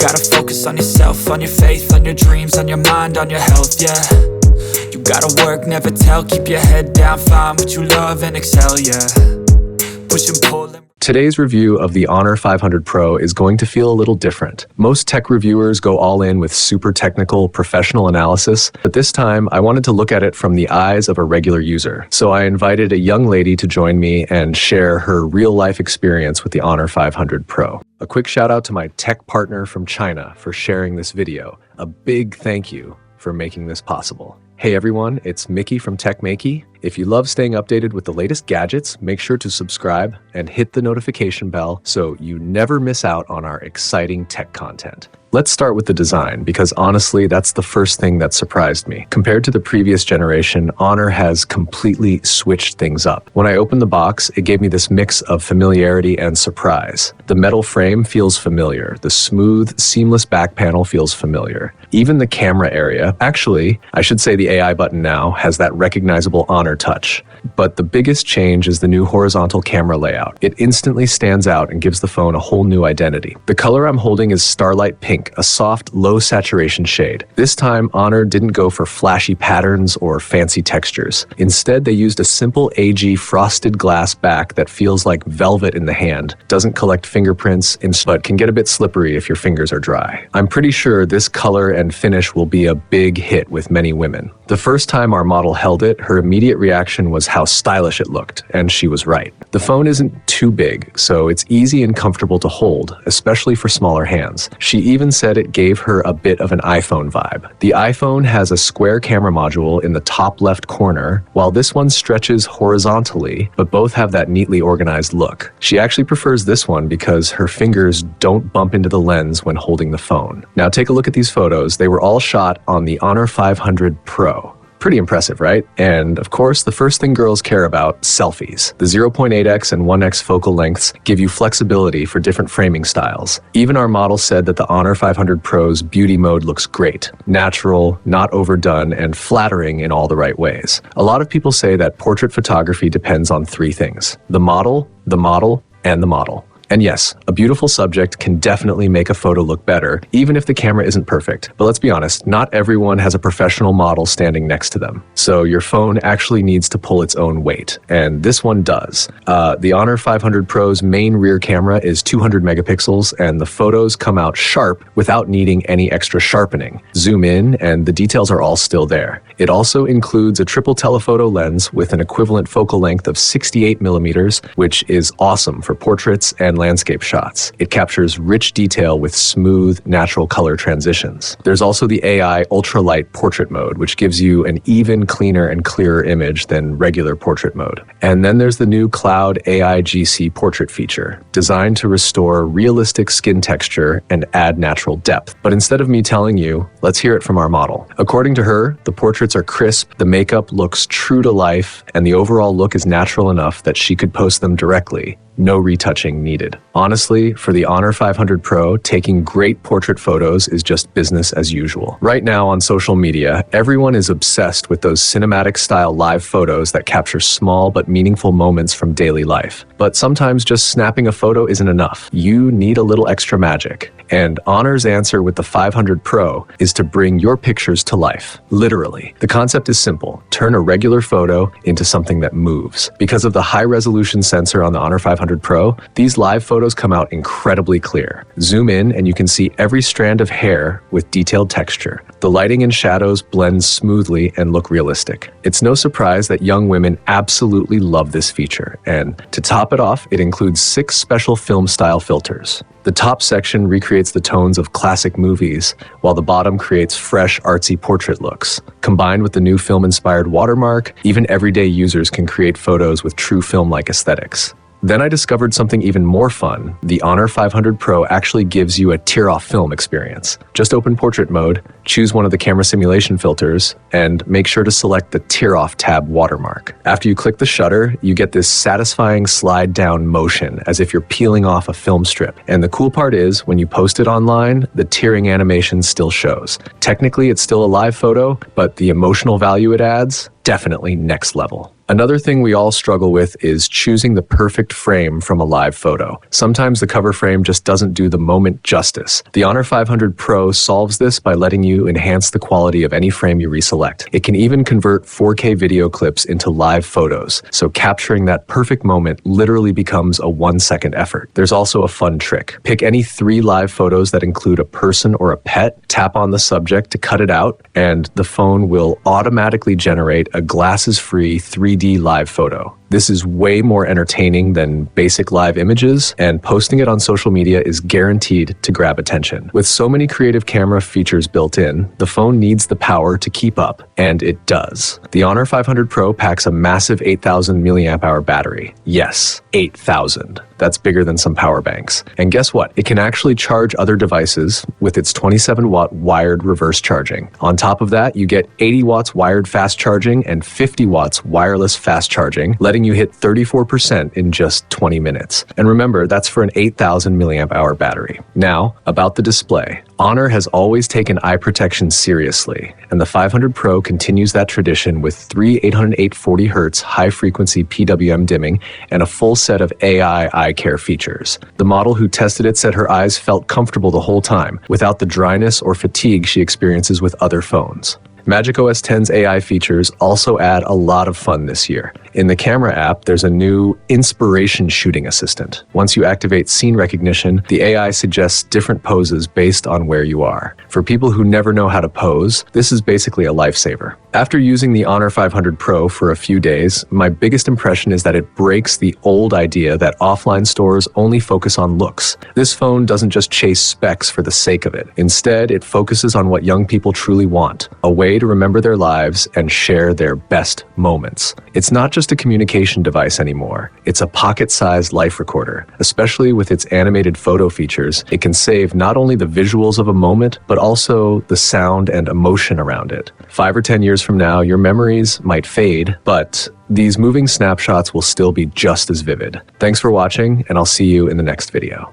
gotta focus on yourself, on your faith, on your dreams, on your mind, on your health, yeah. You gotta work, never tell, keep your head down, find what you love and excel, yeah. Push and pull and Today's review of the Honor 500 Pro is going to feel a little different. Most tech reviewers go all in with super technical, professional analysis, but this time I wanted to look at it from the eyes of a regular user. So I invited a young lady to join me and share her real-life experience with the Honor 500 Pro. A quick shout out to my tech partner from China for sharing this video. A big thank you for making this possible. Hey everyone, it's Maiky from Maiky. If you love staying updated with the latest gadgets, make sure to subscribe and hit the notification bell so you never miss out on our exciting tech content. Let's start with the design, because honestly, that's the first thing that surprised me. Compared to the previous generation, Honor has completely switched things up. When I opened the box, it gave me this mix of familiarity and surprise. The metal frame feels familiar. The smooth, seamless back panel feels familiar. Even the camera area, actually, I should say the AI button now, has that recognizable Honor touch. But the biggest change is the new horizontal camera layout. It instantly stands out and gives the phone a whole new identity. The color I'm holding is Starlight Pink, a soft, low saturation shade. This time, Honor didn't go for flashy patterns or fancy textures. Instead, they used a simple AG frosted glass back that feels like velvet in the hand, doesn't collect fingerprints, but can get a bit slippery if your fingers are dry. I'm pretty sure this color and finish will be a big hit with many women. The first time our model held it, her immediate reaction was how stylish it looked, and she was right. The phone isn't too big, so it's easy and comfortable to hold, especially for smaller hands. She even said it gave her a bit of an iPhone vibe. The iPhone has a square camera module in the top left corner, while this one stretches horizontally, but both have that neatly organized look. She actually prefers this one because her fingers don't bump into the lens when holding the phone. Now take a look at these photos. They were all shot on the Honor 500 Pro. Pretty impressive, right? And of course, the first thing girls care about, selfies. The 0.8x and 1x focal lengths give you flexibility for different framing styles. Even our model said that the Honor 500 Pro's beauty mode looks great. Natural, not overdone, and flattering in all the right ways. A lot of people say that portrait photography depends on three things: the model, and the model. And yes, a beautiful subject can definitely make a photo look better, even if the camera isn't perfect. But let's be honest, not everyone has a professional model standing next to them. So your phone actually needs to pull its own weight, and this one does. The Honor 500 Pro's main rear camera is 200 megapixels, and the photos come out sharp without needing any extra sharpening. Zoom in, and the details are all still there. It also includes a triple telephoto lens with an equivalent focal length of 68 millimeters, which is awesome for portraits and landscape shots. It captures rich detail with smooth, natural color transitions. There's also the AI ultralight portrait mode, which gives you an even cleaner and clearer image than regular portrait mode. And then there's the new Cloud AIGC Portrait feature, designed to restore realistic skin texture and add natural depth. But instead of me telling you, let's hear it from our model. According to her, the portraits are crisp, the makeup looks true to life, and the overall look is natural enough that she could post them directly. No retouching needed. Honestly, for the Honor 500 Pro, taking great portrait photos is just business as usual. Right now on social media, everyone is obsessed with those cinematic-style live photos that capture small but meaningful moments from daily life. But sometimes just snapping a photo isn't enough. You need a little extra magic. And Honor's answer with the 500 Pro is to bring your pictures to life, literally. The concept is simple: turn a regular photo into something that moves. Because of the high-resolution sensor on the Honor 500 Pro, these live photos come out incredibly clear. Zoom in and you can see every strand of hair with detailed texture. The lighting and shadows blend smoothly and look realistic. It's no surprise that young women absolutely love this feature, and to top it off, it includes 6 special film-style filters. The top section recreates the tones of classic movies, while the bottom creates fresh, artsy portrait looks. Combined with the new film-inspired watermark, even everyday users can create photos with true film-like aesthetics. Then I discovered something even more fun. The Honor 500 Pro actually gives you a tear-off film experience. Just open portrait mode, choose one of the camera simulation filters, and make sure to select the tear-off tab watermark. After you click the shutter, you get this satisfying slide-down motion as if you're peeling off a film strip. And the cool part is, when you post it online, the tearing animation still shows. Technically, it's still a live photo, but the emotional value it adds, definitely next level. Another thing we all struggle with is choosing the perfect frame from a live photo. Sometimes the cover frame just doesn't do the moment justice. The Honor 500 Pro solves this by letting you enhance the quality of any frame you reselect. It can even convert 4K video clips into live photos, so capturing that perfect moment literally becomes a 1-second effort. There's also a fun trick. Pick any 3 live photos that include a person or a pet, tap on the subject to cut it out, and the phone will automatically generate a glasses-free 3D live photo. This is way more entertaining than basic live images, and posting it on social media is guaranteed to grab attention. With so many creative camera features built in, the phone needs the power to keep up, and it does. The Honor 500 Pro packs a massive 8,000 mAh battery. Yes, 8,000. That's bigger than some power banks. And guess what? It can actually charge other devices with its 27-watt wired reverse charging. On top of that, you get 80 watts wired fast charging and 50 watts wireless fast charging, letting you hit 34% in just 20 minutes. And remember, that's for an 8,000 mAh battery. Now, about the display. Honor has always taken eye protection seriously, and the 500 Pro continues that tradition with 3 808/40Hz high-frequency PWM dimming and a full set of AI eye care features. The model who tested it said her eyes felt comfortable the whole time, without the dryness or fatigue she experiences with other phones. macOS 10's AI features also add a lot of fun this year. In the camera app, there's a new inspiration shooting assistant. Once you activate scene recognition, the AI suggests different poses based on where you are. For people who never know how to pose, this is basically a lifesaver. After using the Honor 500 Pro for a few days, my biggest impression is that it breaks the old idea that offline stores only focus on looks. This phone doesn't just chase specs for the sake of it. Instead, it focuses on what young people truly want, a way to remember their lives and share their best moments. It's not just a communication device anymore. It's a pocket-sized life recorder. Especially with its animated photo features, it can save not only the visuals of a moment, but also the sound and emotion around it. 5 or 10 years from now, your memories might fade, but these moving snapshots will still be just as vivid. Thanks for watching, and I'll see you in the next video.